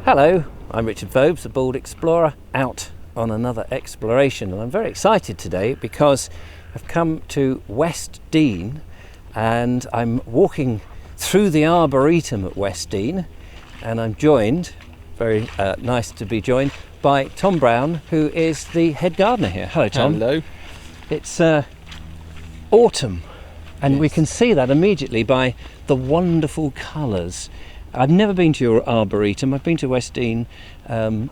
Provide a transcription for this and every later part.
Hello, I'm Richard Vobes, the Bald Explorer, out on another exploration, and I'm very excited today because I've come to West Dean and I'm walking through the Arboretum at West Dean, and I'm joined, very nice to be joined, by Tom Brown, who is the head gardener here. Hello, Tom. Hello. It's autumn, and Yes. we can see that immediately by the wonderful colours. I've never been to your Arboretum. I've been to West Dean and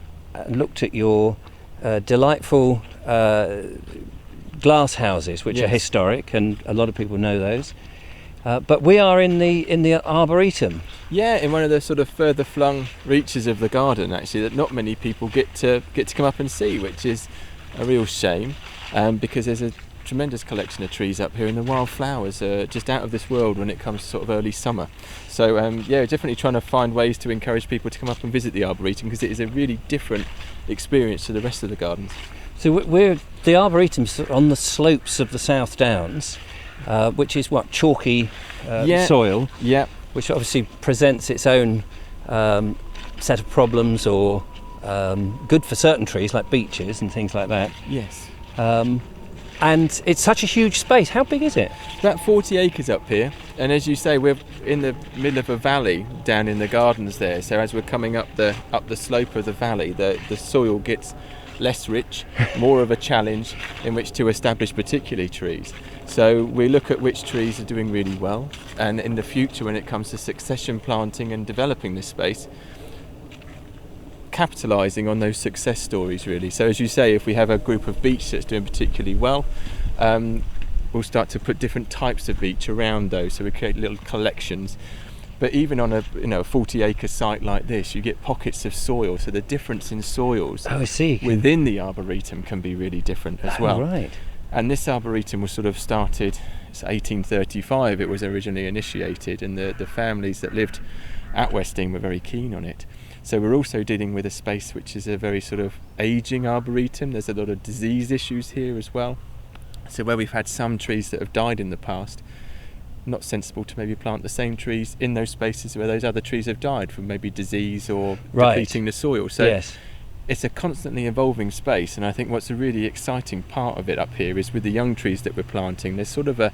looked at your delightful glass houses, which are Yes. historic, and a lot of people know those. But we are in the Arboretum. Yeah, in one of the sort of further flung reaches of the garden, actually, that not many people get to come up and see, which is a real shame, because there's a tremendous collection of trees up here, and the wildflowers are just out of this world when it comes to sort of early summer. So yeah, definitely trying to find ways to encourage people to come up and visit the Arboretum, because it is a really different experience to the rest of the gardens. So the Arboretum's on the slopes of the Southdowns, which is what, chalky soil, Yeah. which obviously presents its own set of problems, or good for certain trees like beeches and things like that. Yes. And it's such a huge space. How big is it? About 40 acres up here, and as you say, we're in the middle of a valley down in the gardens there. So as we're coming up the slope of the valley, the soil gets less rich, more of a challenge in which to establish particularly trees. So we look at which trees are doing really well, and in the future, when it comes to succession planting and developing this space, capitalising on those success stories, really. So as you say, if we have a group of beech that's doing particularly well, we'll start to put different types of beech around those, so we create little collections. But even on a 40-acre site like this, you get pockets of soil, so the difference in soils within the Arboretum can be really different as well. Right. And this Arboretum was sort of started, it's 1835 it was originally initiated, and the families that lived at West Dean were very keen on it. So we're also dealing with a space which is a very sort of ageing Arboretum. There's a lot of disease issues here as well. So where we've had some trees that have died in the past, not sensible to maybe plant the same trees in those spaces where those other trees have died from maybe disease or depleting the soil. So yes. It's a constantly evolving space, and I think what's a really exciting part of it up here is with the young trees that we're planting, there's sort of an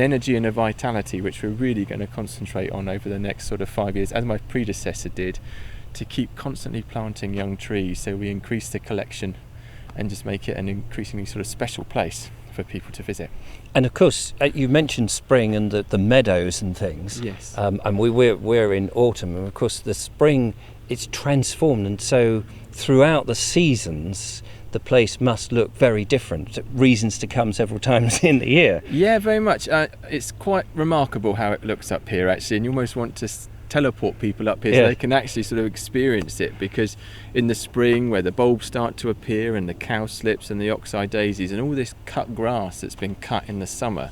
energy and a vitality which we're really going to concentrate on over the next sort of 5 years, as my predecessor did, to keep constantly planting young trees, so we increase the collection and just make it an increasingly sort of special place for people to visit. And of course, you mentioned spring and the meadows and things. Yes. And we're in autumn, and of course the spring, it's transformed, and so throughout the seasons the place must look very different. Reasons to come several times in the year. Yeah, very much. It's quite remarkable how it looks up here, actually, and you almost want to teleport people up here so they can actually sort of experience it, because in the spring, where the bulbs start to appear and the cowslips and the oxeye daisies and all this cut grass that's been cut in the summer,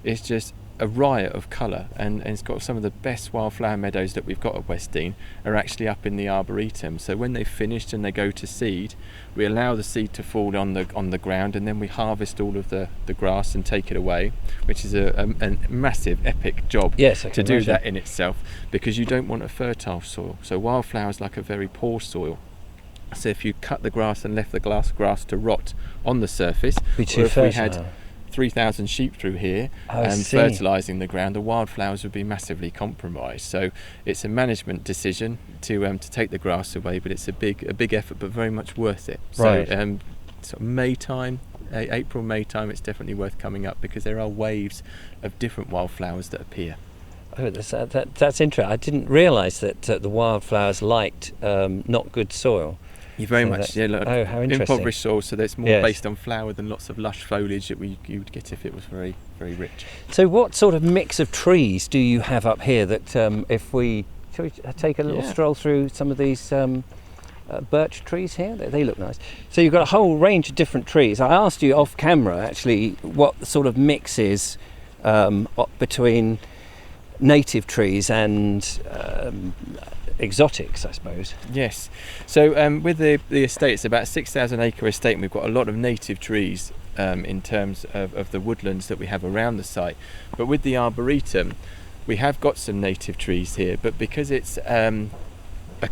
it's just a riot of colour, and it's got some of the best wildflower meadows that we've got at West Dean are actually up in the Arboretum. So when they've finished and they go to seed, we allow the seed to fall on the ground, and then we harvest all of the grass and take it away, which is a massive, epic job to do that in itself, because you don't want a fertile soil. So wildflowers like a very poor soil. So if you cut the grass and left the grass to rot on the surface, or if we had 3,000 sheep through here and fertilising the ground, the wildflowers would be massively compromised. So it's a management decision to take the grass away, but it's a big effort, but very much worth it. Right. So sort of May time, April, May time, it's definitely worth coming up, because there are waves of different wildflowers that appear. Oh, that's interesting. I didn't realise that the wildflowers liked not good soil. You very much, how interesting. Impoverished soil, so that's more based on flower than lots of lush foliage that you would get if it was very, very rich. So what sort of mix of trees do you have up here that shall we take a little stroll through some of these birch trees here? They look nice. So you've got a whole range of different trees. I asked you off camera, actually, what the sort of mix is between native trees and exotics, I suppose. Yes. So with the estate, it's about a 6,000 acre estate, and we've got a lot of native trees in terms of the woodlands that we have around the site. But with the Arboretum, we have got some native trees here, but because it's a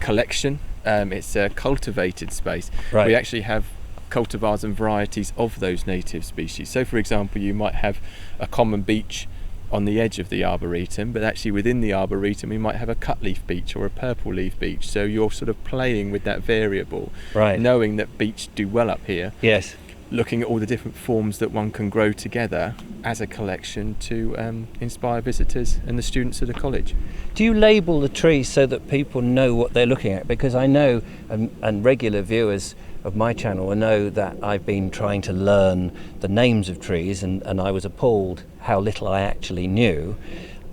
collection it's a cultivated space. Right. We actually have cultivars and varieties of those native species. So for example, you might have a common beech on the edge of the Arboretum, but actually within the Arboretum we might have a cutleaf beech or a purple leaf beech. So you're sort of playing with that variable, right, knowing that beech do well up here. Yes. Looking at all the different forms that one can grow together as a collection to inspire visitors and the students of the college. Do you label the trees so that people know what they're looking at? Because I know, and regular viewers of my channel know that I've been trying to learn the names of trees, and I was appalled how little I actually knew.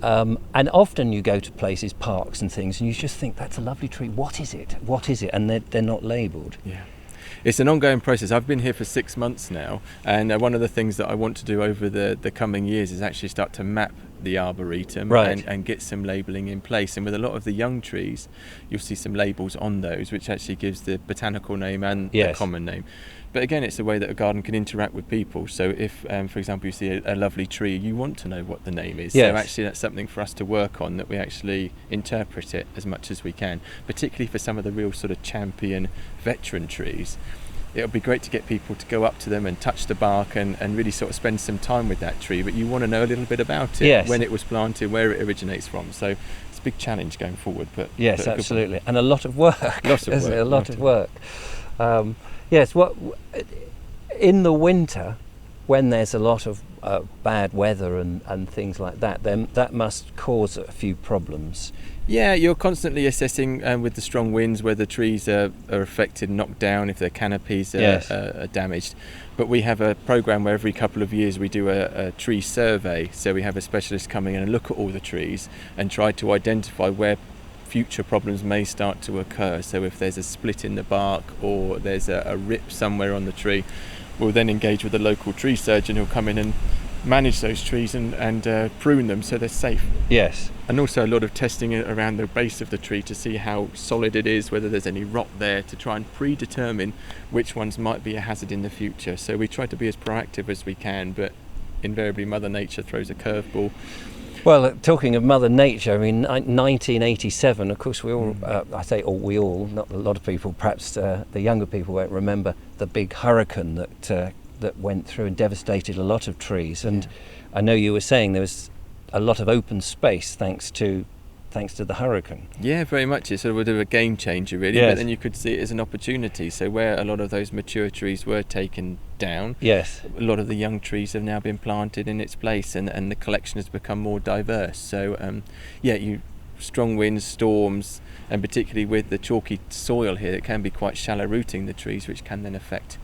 And often you go to places, parks and things, and you just think, that's a lovely tree, what is it? What is it? And they're not labelled. Yeah. It's an ongoing process. I've been here for 6 months now, and one of the things that I want to do over the coming years is actually start to map the Arboretum, right, and get some labelling in place. And with a lot of the young trees, you'll see some labels on those, which actually gives the botanical name and the common name. But again, it's a way that a garden can interact with people. So if, for example, you see a lovely tree, you want to know what the name is. Yes. So actually that's something for us to work on, that we actually interpret it as much as we can, particularly for some of the real sort of champion veteran trees. It would be great to get people to go up to them and touch the bark and really sort of spend some time with that tree, but you want to know a little bit about it, yes, when it was planted, where it originates from. So it's a big challenge going forward. But yes, but absolutely, and a lot of work. Lots of work. A lot of work. Yes, what in the winter, when there's a lot of bad weather and things like that, then that must cause a few problems. Yeah, you're constantly assessing with the strong winds whether trees are affected, knocked down, if their canopies are damaged. But we have a programme where every couple of years we do a tree survey. So we have a specialist coming in and look at all the trees and try to identify where future problems may start to occur. So if there's a split in the bark or there's a rip somewhere on the tree, we'll then engage with the local tree surgeon who'll come in and manage those trees and prune them so they're safe. Yes. And also a lot of testing around the base of the tree to see how solid it is, whether there's any rot there, to try and predetermine which ones might be a hazard in the future. So we try to be as proactive as we can, but invariably Mother Nature throws a curveball. Well, talking of Mother Nature, I mean, 1987, of course, we all, I say all, we all, not a lot of people, perhaps the younger people won't remember the big hurricane that went through and devastated a lot of trees. And I know you were saying there was a lot of open space thanks to the hurricane. Yeah, very much. It's sort of a game changer, really. Yes. But then you could see it as an opportunity. So where a lot of those mature trees were taken down, yes, a lot of the young trees have now been planted in its place, and the collection has become more diverse. So strong winds, storms, and particularly with the chalky soil here, it can be quite shallow rooting the trees, which can then affect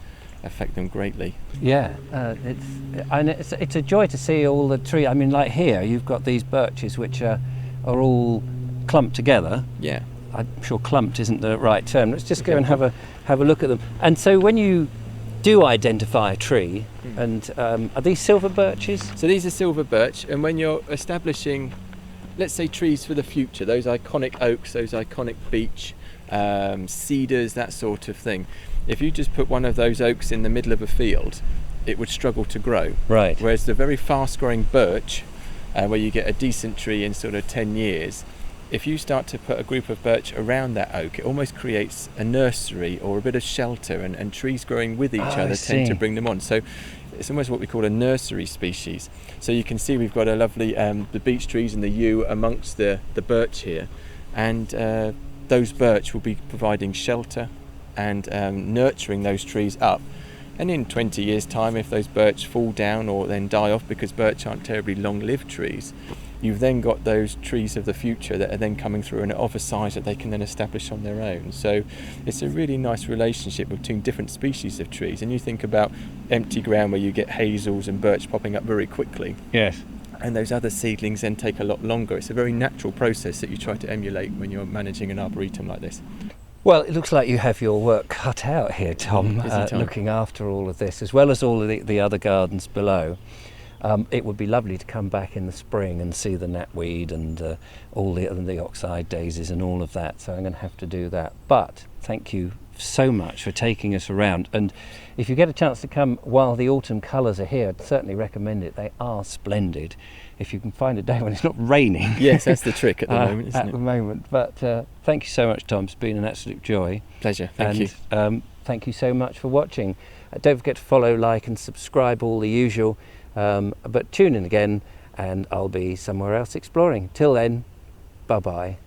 them greatly. Yeah, it's a joy to see all the trees. I mean, like here, you've got these birches which are all clumped together. Yeah, I'm sure clumped isn't the right term. Let's just go and have a look at them. And so when you do identify a tree, and are these silver birches? So these are silver birch, and when you're establishing, let's say, trees for the future, those iconic oaks, those iconic beech, cedars, that sort of thing, if you just put one of those oaks in the middle of a field, it would struggle to grow. Right. Whereas the very fast growing birch, where you get a decent tree in sort of 10 years, if you start to put a group of birch around that oak, it almost creates a nursery or a bit of shelter, and trees growing with each other tend to bring them on. So it's almost what we call a nursery species. So you can see we've got a lovely the beech trees and the yew amongst the birch here, and those birch will be providing shelter and nurturing those trees up. And in 20 years' time, if those birch fall down or then die off, because birch aren't terribly long-lived trees, you've then got those trees of the future that are then coming through and are of a size that they can then establish on their own. So it's a really nice relationship between different species of trees. And you think about empty ground where you get hazels and birch popping up very quickly. Yes. And those other seedlings then take a lot longer. It's a very natural process that you try to emulate when you're managing an arboretum like this. Well, it looks like you have your work cut out here, Tom, looking after all of this, as well as all of the other gardens below. It would be lovely to come back in the spring and see the knapweed and all the oxeye daisies and all of that, so I'm going to have to do that. But thank you so much for taking us around. And if you get a chance to come while the autumn colours are here, I'd certainly recommend it. They are splendid. If you can find a day when it's not raining. Yes, that's the trick at the moment, isn't it? At the moment. But thank you so much, Tom. It's been an absolute joy. Pleasure. Thank you. Thank you so much for watching. Don't forget to follow, like and subscribe, all the usual. But tune in again and I'll be somewhere else exploring. Till then, bye-bye.